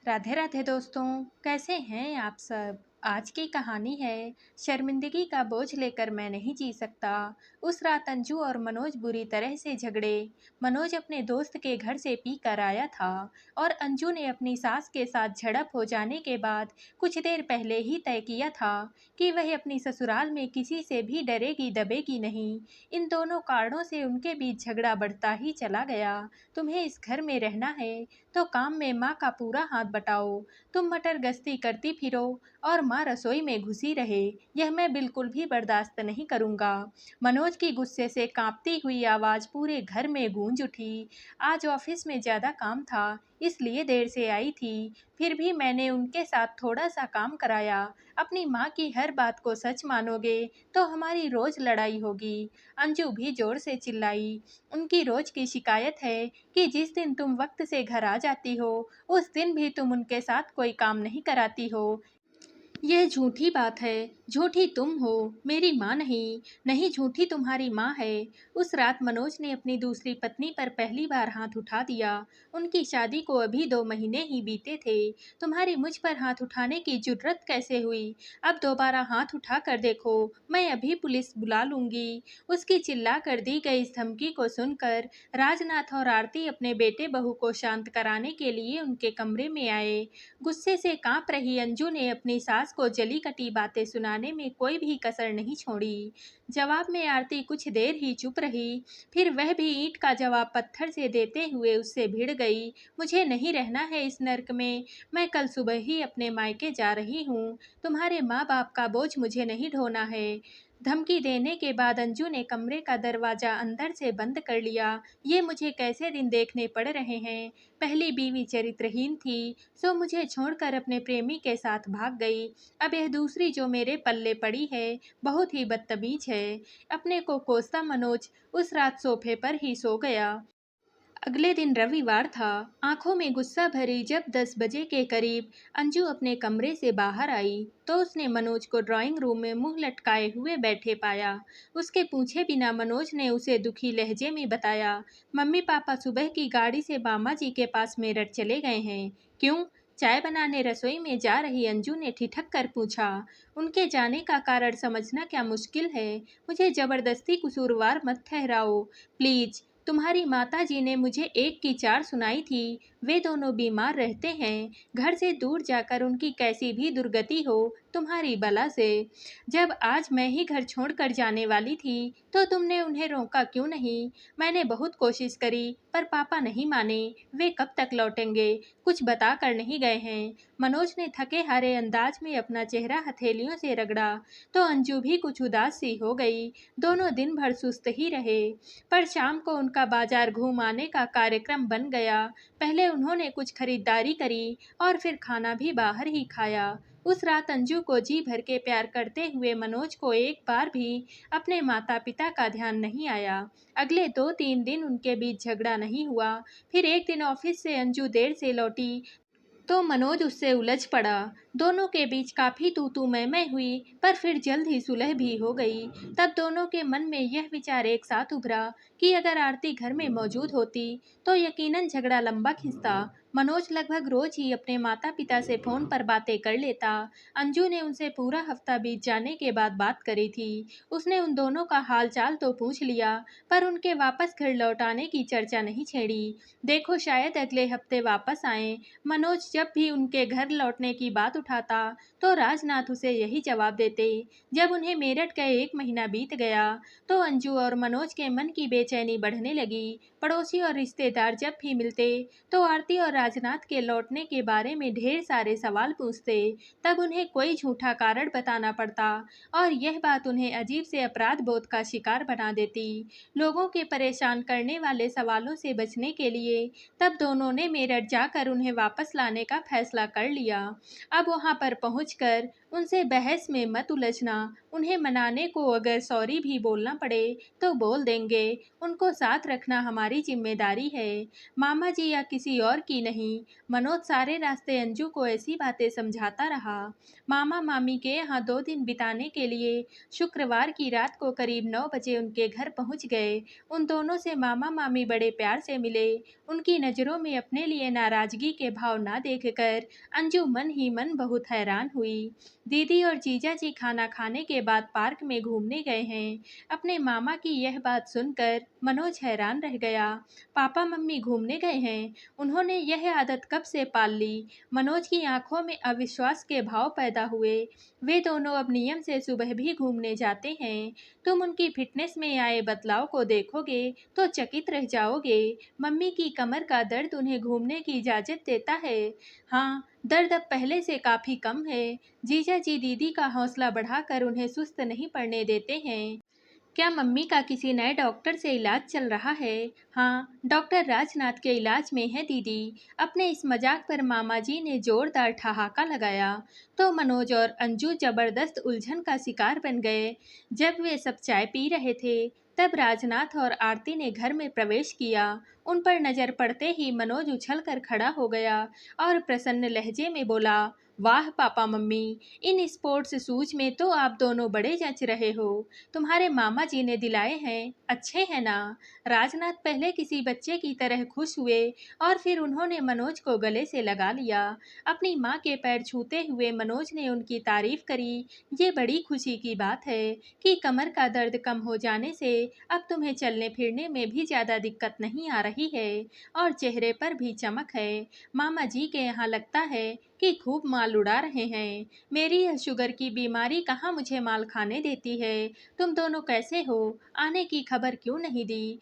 राधे राधे दोस्तों। कैसे हैं आप सब। आज की कहानी है शर्मिंदगी का बोझ लेकर मैं नहीं जी सकता। उस रात अंजू और मनोज बुरी तरह से झगड़े। मनोज अपने दोस्त के घर से पी कर आया था और अंजू ने अपनी सास के साथ झड़प हो जाने के बाद कुछ देर पहले ही तय किया था कि वह अपनी ससुराल में किसी से भी डरेगी दबेगी नहीं। इन दोनों कारणों से उनके बीच झगड़ा बढ़ता ही चला गया। तुम्हें इस घर में रहना है तो काम में माँ का पूरा हाथ बटाओ। तुम मटर गश्ती करती फिरो और माँ रसोई में घुसी रहे। यह मैं बिल्कुल भी बर्दाश्त नहीं करूँगा। मनोज की गुस्से से कांपती हुई आवाज़ पूरे घर में गूंज उठी। आज ऑफिस में ज़्यादा काम था इसलिए देर से आई थी। फिर भी मैंने उनके साथ थोड़ा सा काम कराया। अपनी माँ की हर बात को सच मानोगे तो हमारी रोज़ लड़ाई होगी। अंजू भी जोर से चिल्लाई। उनकी रोज़ की शिकायत है कि जिस दिन तुम वक्त से घर आ जाती हो उस दिन भी तुम उनके साथ कोई काम नहीं कराती हो। यह झूठी बात है। झूठी तुम हो, मेरी माँ नहीं। नहीं, झूठी तुम्हारी माँ है। उस रात मनोज ने अपनी दूसरी पत्नी पर पहली बार हाथ उठा दिया। उनकी शादी को अभी 2 महीने ही बीते थे। तुम्हारी मुझ पर हाथ उठाने की जुर्रत कैसे हुई। अब दोबारा हाथ उठा कर देखो, मैं अभी पुलिस बुला लूंगी। उसकी चिल्ला कर दी गई इस धमकी को सुनकर राजनाथ और आरती अपने बेटे बहू को शांत कराने के लिए उनके कमरे में आए। गुस्से से कांप रही अंजू ने अपनी सास को जली कटी बातें सुनाने में कोई भी कसर नहीं छोड़ी। जवाब में आरती कुछ देर ही चुप रही। फिर वह भी ईंट का जवाब पत्थर से देते हुए उससे भिड़ गई। मुझे नहीं रहना है इस नर्क में। मैं कल सुबह ही अपने मायके जा रही हूँ। तुम्हारे माँ बाप का बोझ मुझे नहीं ढोना है। धमकी देने के बाद अंजू ने कमरे का दरवाजा अंदर से बंद कर लिया। ये मुझे कैसे दिन देखने पड़ रहे हैं। पहली बीवी चरित्रहीन थी सो मुझे छोड़कर अपने प्रेमी के साथ भाग गई। अब यह दूसरी जो मेरे पल्ले पड़ी है बहुत ही बदतमीज है। अपने को कोसता मनोज उस रात सोफे पर ही सो गया। अगले दिन रविवार था। आंखों में गुस्सा भरी जब 10 बजे के करीब अंजू अपने कमरे से बाहर आई तो उसने मनोज को ड्राइंग रूम में मुंह लटकाए हुए बैठे पाया। उसके पूछे बिना मनोज ने उसे दुखी लहजे में बताया, मम्मी पापा सुबह की गाड़ी से मामा जी के पास मेरठ चले गए हैं। क्यों? चाय बनाने रसोई में जा रही अंजू ने ठिठक कर पूछा। उनके जाने का कारण समझना क्या मुश्किल है। मुझे जबरदस्ती कसूरवार मत ठहराओ प्लीज। तुम्हारी माताजी ने मुझे 1 की 4 सुनाई थी। वे दोनों बीमार रहते हैं। घर से दूर जाकर उनकी कैसी भी दुर्गति हो तुम्हारी बला से। जब आज मैं ही घर छोड़कर जाने वाली थी तो तुमने उन्हें रोका क्यों नहीं। मैंने बहुत कोशिश करी पर पापा नहीं माने। वे कब तक लौटेंगे कुछ बता कर नहीं गए हैं। मनोज ने थके हारे अंदाज में अपना चेहरा हथेलियों से रगड़ा तो अंजू भी कुछ उदास सी हो गई। दोनों दिन भर सुस्त ही रहे पर शाम को उनका बाजार घूम आने का कार्यक्रम बन गया। पहले उन्होंने कुछ खरीदारी करी और फिर खाना भी बाहर ही खाया। उस रात अंजू को जी भर के प्यार करते हुए मनोज को एक बार भी अपने माता पिता का ध्यान नहीं आया। अगले 2-3 दिन उनके बीच झगड़ा नहीं हुआ। फिर एक दिन ऑफिस से अंजू देर से लौटी तो मनोज उससे उलझ पड़ा। दोनों के बीच काफी तू तू मैं हुई पर फिर जल्द ही सुलह भी हो गई। तब दोनों के मन में यह विचार एक साथ उभरा कि अगर आरती घर में मौजूद होती तो यकीनन झगड़ा लंबा खिंचता। मनोज लगभग रोज ही अपने माता पिता से फोन पर बातें कर लेता। अंजू ने उनसे पूरा हफ्ता बीत जाने के बाद बात करी थी। उसने उन दोनों का हाल चाल तो पूछ लिया पर उनके वापस घर लौट आने की चर्चा नहीं छेड़ी। देखो शायद अगले हफ्ते वापस आए। मनोज जब भी उनके घर लौटने की बात उठाता तो राजनाथ उसे यही जवाब देते। जब उन्हें मेरठ गए 1 महीना बीत गया तो अंजू और मनोज के मन की बेचैनी बढ़ने लगी। पड़ोसी और रिश्तेदार जब भी मिलते तो आरती और राजनाथ के लौटने के बारे में ढेर सारे सवाल पूछते। तब उन्हें कोई झूठा कारण बताना पड़ता और यह बात उन्हें अजीब से अपराध बोध का शिकार बना देती। लोगों के परेशान करने वाले सवालों से बचने के लिए तब दोनों ने मेरठ जाकर उन्हें वापस लाने का फैसला कर लिया। अब वहां पर पहुंचकर उनसे बहस में मत उलझना। उन्हें मनाने को अगर सॉरी भी बोलना पड़े तो बोल देंगे। उनको साथ रखना हमारी जिम्मेदारी है, मामा जी या किसी और की नहीं। मनोज सारे रास्ते अंजू को ऐसी बातें समझाता रहा। मामा मामी के यहाँ 2 दिन बिताने के लिए शुक्रवार की रात को करीब 9 बजे उनके घर पहुँच गए। उन दोनों से मामा मामी बड़े प्यार से मिले। उनकी नज़रों में अपने लिए नाराजगी के भाव ना देखकर अंजू मन ही मन बहुत हैरान हुई। दीदी और जीजा जी खाना खाने के बाद पार्क में घूमने गए हैं। अपने मामा की यह बात सुनकर मनोज हैरान रह गया। पापा मम्मी घूमने गए हैं? उन्होंने यह आदत कब से पाल ली? मनोज की आंखों में अविश्वास के भाव पैदा हुए। वे दोनों अब नियम से सुबह भी घूमने जाते हैं। तुम उनकी फिटनेस में आए बदलाव को देखोगे तो चकित रह जाओगे। मम्मी की कमर का दर्द उन्हें घूमने की इजाज़त देता है। हाँ, दर्द अब पहले से काफ़ी कम है। जीजा जी दीदी का हौसला बढ़ाकर उन्हें सुस्त नहीं पड़ने देते हैं। क्या मम्मी का किसी नए डॉक्टर से इलाज चल रहा है? हाँ, डॉक्टर राजनाथ के इलाज में है दीदी। अपने इस मजाक पर मामा जी ने जोरदार ठहाका लगाया तो मनोज और अंजू जबरदस्त उलझन का शिकार बन गए। जब वे सब चाय पी रहे थे तब राजनाथ और आरती ने घर में प्रवेश किया। उन पर नजर पड़ते ही मनोज उछलकर खड़ा हो गया और प्रसन्न लहजे में बोला, वाह papa mummy, in sports shoes में तो आप दोनों बड़े जच रहे हो। तुम्हारे मामा जी ने दिलाए हैं, अच्छे हैं ना? राजनाथ पहले किसी बच्चे की तरह खुश हुए और फिर उन्होंने मनोज को गले से लगा लिया। अपनी माँ के पैर छूते हुए मनोज ने उनकी तारीफ करी। ये बड़ी खुशी की बात है कि कमर का दर्द कम हो जाने से अब तुम्हें चलने फिरने में भी ज़्यादा दिक्कत नहीं आ रही है और चेहरे पर भी चमक है। मामा जी के यहाँ लगता है कि खूब माल उड़ा रहे हैं। मेरी यह शुगर की बीमारी कहाँ मुझे माल खाने देती है। तुम दोनों कैसे हो? आने की खबर क्यों नहीं दी?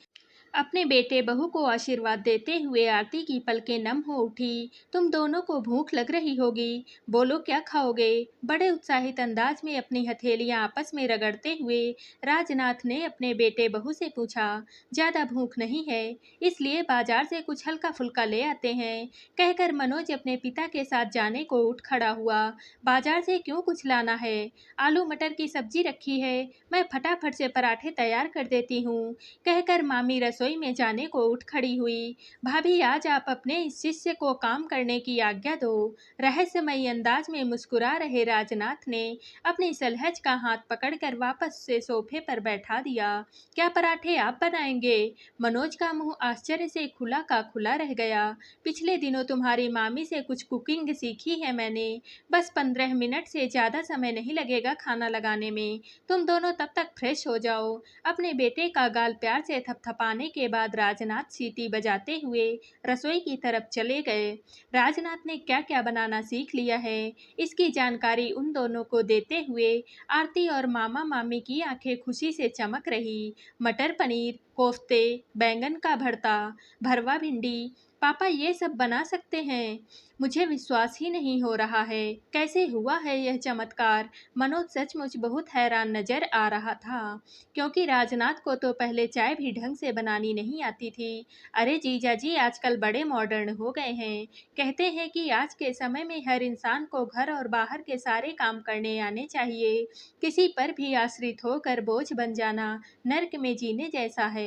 अपने बेटे बहू को आशीर्वाद देते हुए आरती की पलकें नम हो उठी। तुम दोनों को भूख लग रही होगी, बोलो क्या खाओगे? बड़े उत्साहित अंदाज में अपनी हथेलियां आपस में रगड़ते हुए राजनाथ ने अपने बेटे बहू से पूछा। ज्यादा भूख नहीं है, इसलिए बाजार से कुछ हल्का फुल्का ले आते हैं, कहकर मनोज अपने पिता के साथ जाने को उठ खड़ा हुआ। बाजार से क्यों कुछ लाना है? आलू मटर की सब्जी रखी है, मैं फटाफट से पराठे तैयार कर देती हूँ, कहकर मामी रसोई में जाने को उठ खड़ी हुई। भाभी, आज आप अपने इस शिष्य को काम करने की आज्ञा दो। रहस्यमयी अंदाज में मुस्कुरा रहे राजनाथ ने अपनी सलहज का हाथ पकड़कर वापस से सोफे पर बैठा दिया। क्या पराठे आप बनाएंगे? मनोज का मुंह आश्चर्य से खुला का खुला रह गया। पिछले दिनों तुम्हारी मामी से कुछ कुकिंग सीखी है मैंने। बस 15 मिनट से ज़्यादा समय नहीं लगेगा खाना लगाने में। तुम दोनों तब तक फ्रेश हो जाओ। अपने बेटे का गाल प्यार से थपथपाने के बाद राजनाथ सीटी बजाते हुए रसोई की तरफ चले गए। राजनाथ ने क्या क्या बनाना सीख लिया है, इसकी जानकारी उन दोनों को देते हुए आरती और मामा मामी की आंखें खुशी से चमक रही। मटर पनीर, कोफ्ते, बैंगन का भरता, भरवा भिंडी, पापा ये सब बना सकते हैं? मुझे विश्वास ही नहीं हो रहा है। कैसे हुआ है यह चमत्कार? मनोज सचमुच बहुत हैरान नजर आ रहा था, क्योंकि राजनाथ को तो पहले चाय भी ढंग से बनानी नहीं आती थी। अरे जीजा जी आजकल बड़े मॉडर्न हो गए हैं। कहते हैं कि आज के समय में हर इंसान को घर और बाहर के सारे काम करने आने चाहिए। किसी पर भी आश्रित होकर बोझ बन जाना नर्क में जीने जैसा है।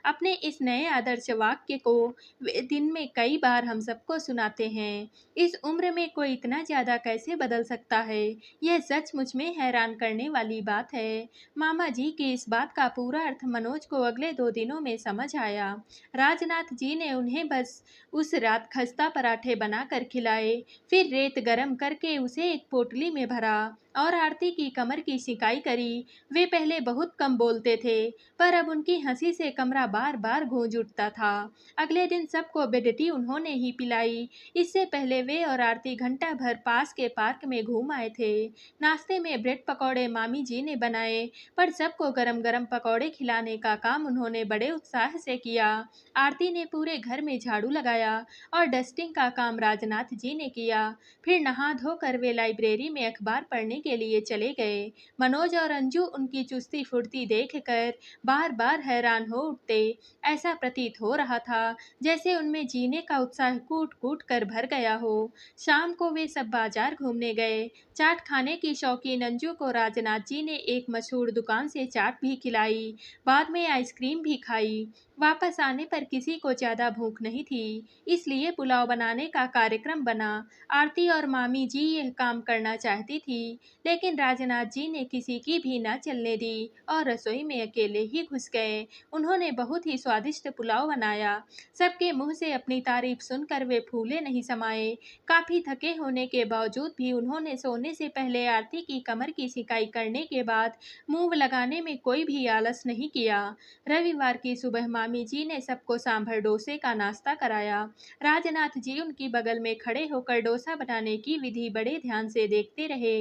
अपने इस नए आदर्श वाक्य को वे दिन में कई बार हम सबको सुनाते हैं। इस उम्र में कोई इतना ज़्यादा कैसे बदल सकता है? यह सचमुच में हैरान करने वाली बात है। मामा जी की इस बात का पूरा अर्थ मनोज को अगले 2 दिनों में समझ आया। राजनाथ जी ने उन्हें बस उस रात खस्ता पराठे बनाकर खिलाए, फिर रेत गरम करके उसे एक पोटली में भरा और आरती की कमर की सिकाई करी। वे पहले बहुत कम बोलते थे, पर अब उनकी हंसी से कमरा बार बार गूंज उठता था। अगले दिन सबको बेडटी उन्होंने ही पिलाई। इससे पहले वे और आरती घंटा भर पास के पार्क में घूम आए थे। नाश्ते में ब्रेड पकौड़े मामी जी ने बनाए, पर सबको गरम गरम पकौड़े खिलाने का काम उन्होंने बड़े उत्साह से किया। आरती ने पूरे घर में झाड़ू लगाया और डस्टिंग का काम राजनाथ जी ने किया। फिर नहा धोकर वे लाइब्रेरी में अखबार पढ़ने के लिए चले गए। मनोज और अंजू उनकी चुस्ती फुर्ती देखकर बार बार हैरान हो उठते। ऐसा प्रतीत हो रहा था जैसे उनमें जीने का उत्साह कूट कूट कर भर गया हो। शाम को वे सब बाजार घूमने गए। चाट खाने की शौकीन अंजू को राजनाथ जी ने एक मशहूर दुकान से चाट भी खिलाई। बाद में आइसक्रीम भी खाई। वापस आने पर किसी को ज्यादा भूख नहीं थी, इसलिए पुलाव बनाने का कार्यक्रम बना। आरती और मामी जी यह काम करना चाहती थी, लेकिन राजनाथ जी ने किसी की भी न चलने दी और रसोई में अकेले ही घुस गए। उन्होंने बहुत ही स्वादिष्ट पुलाव बनाया। सबके मुंह से अपनी तारीफ सुनकर वे फूले नहीं समाये। काफी थके होने के बावजूद भी उन्होंने सोने से पहले आरती की कमर की सिकाई करने के बाद मुंह लगाने में कोई भी आलस नहीं किया। रविवार की सुबह मामी जी ने सबको सांभर डोसे का नाश्ता कराया। राजनाथ जी उनकी बगल में खड़े होकर डोसा बनाने की विधि बड़े ध्यान से देखते रहे।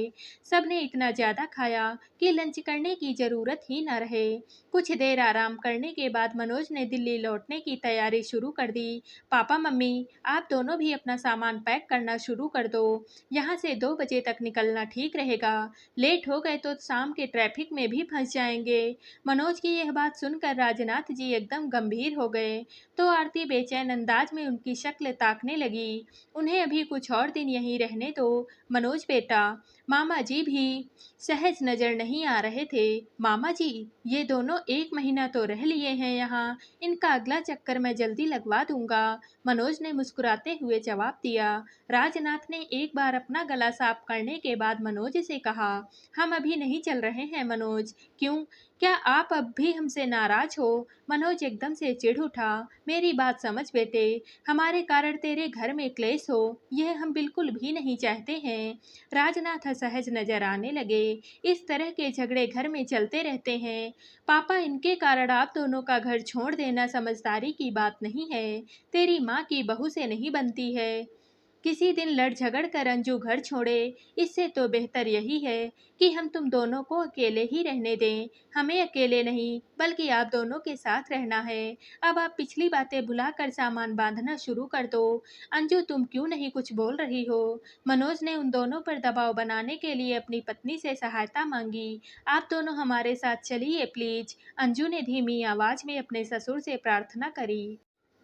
सबने इतना ज्यादा खाया कि लंच करने की जरूरत ही न रहे। कुछ देर आराम करने के बाद मनोज ने दिल्ली लौटने की तैयारी शुरू कर दी। पापा मम्मी, आप दोनों भी अपना सामान पैक करना शुरू कर दो। यहाँ से 2 बजे तक निकलना ठीक रहेगा। लेट हो गए तो शाम के ट्रैफिक में भी फंस जाएंगे। मनोज की यह बात सुनकर राजनाथ जी एकदम गंभीर हो गए। तो आरती बेचैन अंदाज में उनकी शक्ल ताकने लगी। उन्हें अभी कुछ और दिन यहीं रहने दो मनोज बेटा। मामा जी भी सहज नजर नहीं आ रहे थे। मामा जी, ये दोनों 1 महीना तो रह लिए हैं यहाँ, इनका अगला चक्कर मैं जल्दी लगवा दूंगा। मनोज ने मुस्कुराते हुए जवाब दिया। राजनाथ ने एक बार अपना गला साफ करने के बाद मनोज से कहा, हम अभी नहीं चल रहे हैं मनोज। क्यों? क्या आप अब भी हमसे नाराज हो? मनोज एकदम से चिढ़ उठा। मेरी बात समझ बेटे, हमारे कारण तेरे घर में क्लेश हो, यह हम बिल्कुल भी नहीं चाहते हैं। राजनाथ असहज नजर आने लगे। इस तरह के झगड़े घर में चलते रहते हैं पापा, इनके कारण आप दोनों का घर छोड़ देना समझदारी की बात नहीं है। तेरी माँ की बहू से नहीं बनती है। किसी दिन लड़ झगड़ कर अंजू घर छोड़े, इससे तो बेहतर यही है कि हम तुम दोनों को अकेले ही रहने दें। हमें अकेले नहीं, बल्कि आप दोनों के साथ रहना है। अब आप पिछली बातें भुलाकर सामान बांधना शुरू कर दो। अंजू, तुम क्यों नहीं कुछ बोल रही हो? मनोज ने उन दोनों पर दबाव बनाने के लिए अपनी पत्नी से सहायता मांगी। आप दोनों हमारे साथ चलिए प्लीज, अंजू ने धीमी आवाज में अपने ससुर से प्रार्थना करी।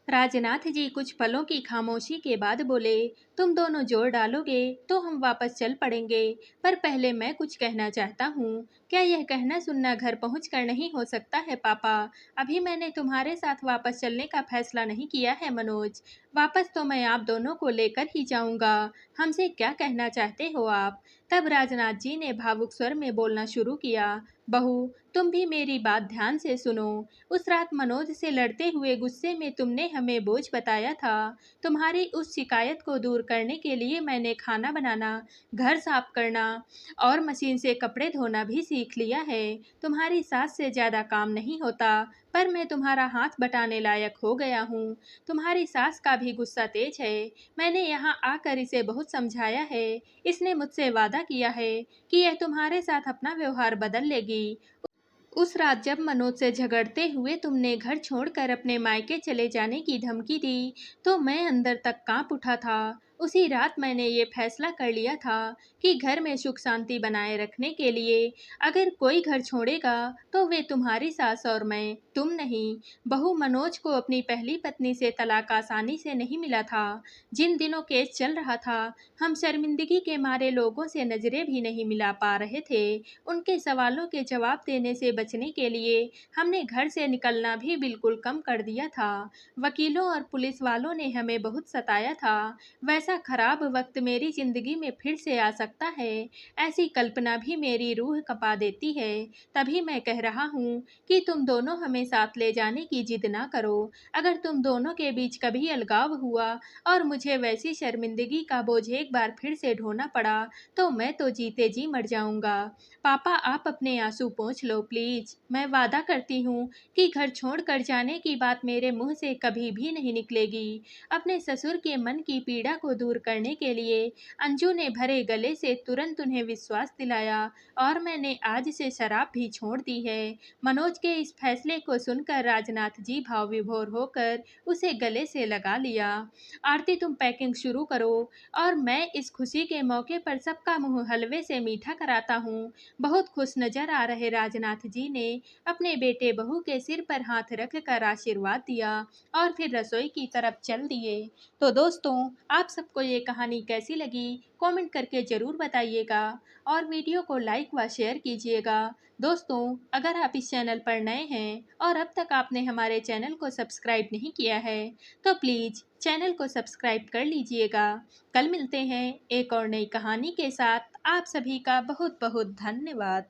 राजनाथ जी कुछ पलों की खामोशी के बाद बोले, तुम दोनों जोर डालोगे तो हम वापस चल पड़ेंगे, पर पहले मैं कुछ कहना चाहता हूँ। क्या यह कहना सुनना घर पहुँचकर नहीं हो सकता है पापा? अभी मैंने तुम्हारे साथ वापस चलने का फैसला नहीं किया है मनोज। वापस तो मैं आप दोनों को लेकर ही जाऊंगा। हमसे क्या कहना चाहते हो आप? तब राजनाथ जी ने भावुक स्वर में बोलना शुरू किया। बहू, तुम भी मेरी बात ध्यान से सुनो। उस रात मनोज से लड़ते हुए गुस्से में तुमने हमें बोझ बताया था। तुम्हारी उस शिकायत को दूर करने के लिए मैंने खाना बनाना, घर साफ करना और मशीन से कपड़े धोना भी सीख लिया है। तुम्हारी सास से ज्यादा काम नहीं होता, पर मैं तुम्हारा हाथ बटाने लायक हो गया हूँ। तुम्हारी सास का भी गुस्सा तेज है। मैंने यहाँ आकर इसे बहुत समझाया है। इसने मुझसे वादा किया है कि यह तुम्हारे साथ अपना व्यवहार बदल लेगी। उस रात जब मनोज से झगड़ते हुए तुमने घर छोड़कर अपने मायके चले जाने की धमकी दी, तो मैं अंदर तक कांप उठा था। उसी रात मैंने ये फैसला कर लिया था कि घर में सुख शांति बनाए रखने के लिए अगर कोई घर छोड़ेगा तो वे तुम्हारी सास और मैं, तुम नहीं। बहू, मनोज को अपनी पहली पत्नी से तलाक आसानी से नहीं मिला था। जिन दिनों केस चल रहा था, हम शर्मिंदगी के मारे लोगों से नजरें भी नहीं मिला पा रहे थे। उनके सवालों के जवाब देने से बचने के लिए हमने घर से निकलना भी बिल्कुल कम कर दिया था। वकीलों और पुलिस वालों ने हमें बहुत सताया था। वैसा खराब वक्त मेरी जिंदगी में फिर से आ सकता है, ऐसी कल्पना भी मेरी रूह कंपा देती है। तभी मैं कह रहा हूँ कि तुम दोनों हमें साथ ले जाने की जिद ना करो। अगर तुम दोनों के बीच कभी अलगाव हुआ और मुझे वैसी शर्मिंदगी का बोझ एक बार फिर से ढोना पड़ा, तो मैं तो जीते जी मर जाऊंगा। पापा, आप अपने आंसू पोंछ लो प्लीज। मैं वादा करती हूँ कि घर छोड़कर जाने की बात मेरे मुंह से कभी भी नहीं निकलेगी। अपने ससुर के मन की पीड़ा को दूर करने के लिए अंजू ने भरे गले से तुरंत उन्हें विश्वास दिलाया और मैंने आज से शराब भी छोड़ दी है। मनोज के इस फैसले को सुनकर राजनाथ जी भाव विभोर होकर उसे गले से लगा लिया। आरती, तुम पैकिंग शुरू करो और मैं इस खुशी के मौके पर सबका मुंह हलवे से मीठा कराता हूँ। बहुत खुश नजर आ रहे राजनाथ जी ने अपने बेटे बहू के सिर पर हाथ रखकर आशीर्वाद दिया और फिर रसोई की तरफ चल दिए। तो दोस्तों, आप सबको ये कहानी कैसी लगी कमेंट करके ज़रूर बताइएगा और वीडियो को लाइक व शेयर कीजिएगा। दोस्तों, अगर आप इस चैनल पर नए हैं और अब तक आपने हमारे चैनल को सब्सक्राइब नहीं किया है तो प्लीज़ चैनल को सब्सक्राइब कर लीजिएगा। कल मिलते हैं एक और नई कहानी के साथ। आप सभी का बहुत बहुत धन्यवाद।